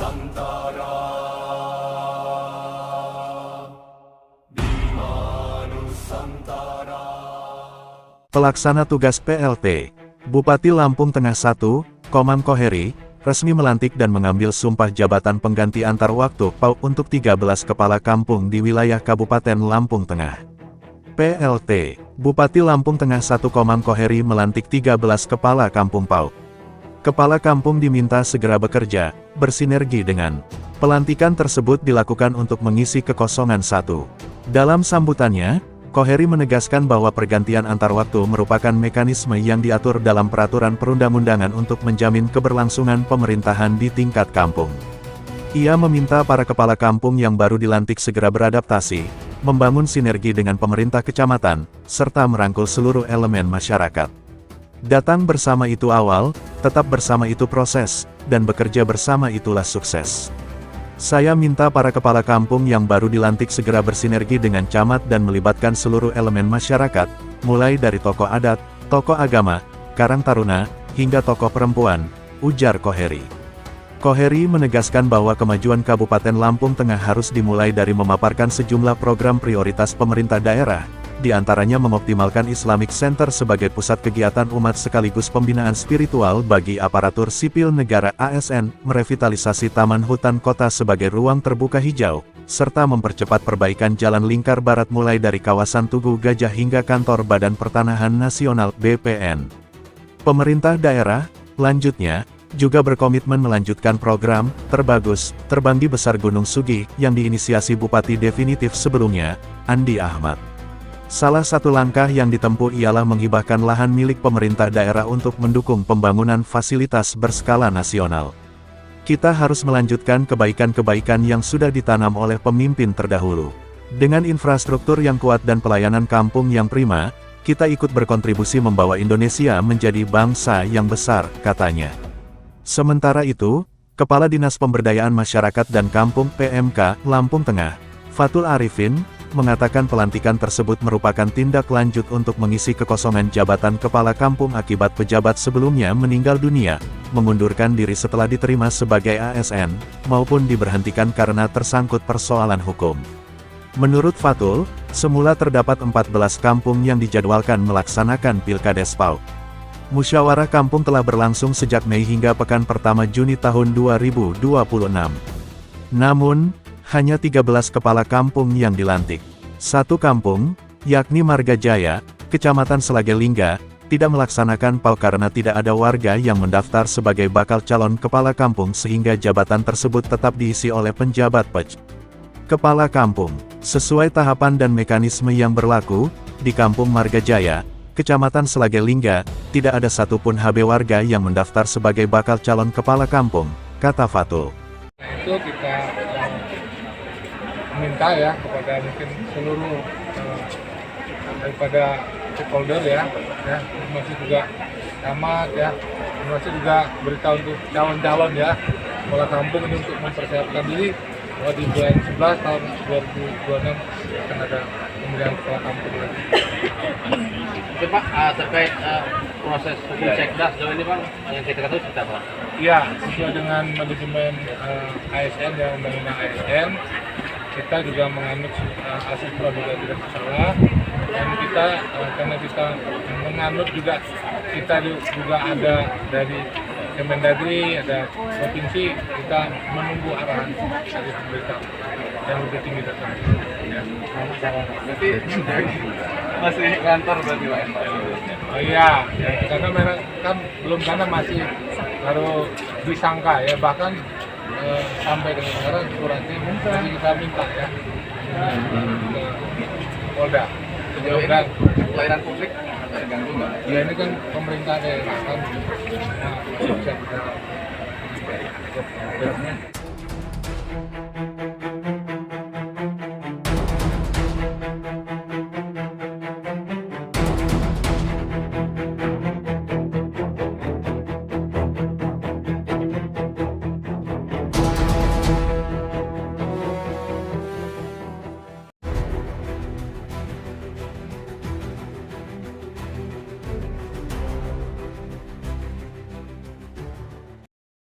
Nusantara, Bima Nusantara. Pelaksana tugas PLT, Bupati Lampung Tengah I, Komang Koheri, resmi melantik dan mengambil sumpah jabatan pengganti antar waktu PAU untuk 13 kepala kampung di wilayah Kabupaten Lampung Tengah. PLT, Bupati Lampung Tengah I Komang Koheri melantik 13 kepala kampung PAU. Kepala kampung diminta segera bekerja, bersinergi dengan. Pelantikan tersebut dilakukan untuk mengisi kekosongan satu. Dalam sambutannya, Koheri menegaskan bahwa pergantian antar waktu merupakan mekanisme yang diatur dalam peraturan perundang-undangan untuk menjamin keberlangsungan pemerintahan di tingkat kampung. Ia meminta para kepala kampung yang baru dilantik segera beradaptasi, membangun sinergi dengan pemerintah kecamatan, serta merangkul seluruh elemen masyarakat. Datang bersama itu awal, tetap bersama itu proses, dan bekerja bersama itulah sukses. Saya minta para kepala kampung yang baru dilantik segera bersinergi dengan camat dan melibatkan seluruh elemen masyarakat, mulai dari tokoh adat, tokoh agama, karang taruna, hingga tokoh perempuan, ujar Koheri. Koheri menegaskan bahwa kemajuan Kabupaten Lampung Tengah harus dimulai dari memaparkan sejumlah program prioritas pemerintah daerah, di antaranya mengoptimalkan Islamic Center sebagai pusat kegiatan umat sekaligus pembinaan spiritual bagi aparatur sipil negara ASN, merevitalisasi taman hutan kota sebagai ruang terbuka hijau, serta mempercepat perbaikan jalan lingkar barat mulai dari kawasan Tugu Gajah hingga kantor Badan Pertanahan Nasional (BPN). Pemerintah daerah, lanjutnya, juga berkomitmen melanjutkan program Terbagus, Terbanggi Besar Gunung Sugi, yang diinisiasi Bupati definitif sebelumnya, Andi Ahmad. Salah satu langkah yang ditempuh ialah menghibahkan lahan milik pemerintah daerah untuk mendukung pembangunan fasilitas berskala nasional. Kita harus melanjutkan kebaikan-kebaikan yang sudah ditanam oleh pemimpin terdahulu. Dengan infrastruktur yang kuat dan pelayanan kampung yang prima, kita ikut berkontribusi membawa Indonesia menjadi bangsa yang besar, katanya. Sementara itu, Kepala Dinas Pemberdayaan Masyarakat dan Kampung PMK, Lampung Tengah, Fatul Arifin, mengatakan pelantikan tersebut merupakan tindak lanjut untuk mengisi kekosongan jabatan kepala kampung akibat pejabat sebelumnya meninggal dunia, mengundurkan diri setelah diterima sebagai ASN, maupun diberhentikan karena tersangkut persoalan hukum. Menurut Fatul, semula terdapat 14 kampung yang dijadwalkan melaksanakan Pilkades PAU. Musyawarah kampung telah berlangsung sejak Mei hingga pekan pertama Juni tahun 2026. Namun, hanya 13 kepala kampung yang dilantik. Satu kampung, yakni Marga Jaya, Kecamatan Selagelingga, tidak melaksanakan PAU karena tidak ada warga yang mendaftar sebagai bakal calon kepala kampung sehingga jabatan tersebut tetap diisi oleh penjabat PEC. Kepala kampung, sesuai tahapan dan mekanisme yang berlaku, di Kampung Marga Jaya, Kecamatan Selagelingga, tidak ada satupun HB warga yang mendaftar sebagai bakal calon kepala kampung, kata Fatul. Itu kita minta ya kepada mungkin seluruh daripada stakeholder ya, masih juga camat ya, masih juga beritahu untuk calon-calon ya, kepala kampung ini untuk mempersiapkan diri bahwa di bulan 11 tahun 2026 akan ada pemilihan kepala kampung lagi. Oke Pak, terkait proses hukum sekda sejauh ini Pak, yang kita ketahui seperti apa? Ya, sesuai dengan manajemen ASN dan undang-undang ASN, kita juga menganut asas praduga tidak bersalah, dan kita karena kita menganut juga, kita juga ada dari Kemendagri, ada provinsi, kita menunggu arahan dari pemerintah yang lebih tinggi datang. Ya. Berarti masih kantor berarti Pak? Oh iya, ya, karena mereka kan belum, karena masih baru disangka ya, bahkan sampai dengan sekarang suratnya masih kita minta ya ke Polda. Sejauh ini pelayanan publik terganggu nggak? Ya ini kan pemerintah daerah kan masih bisa kita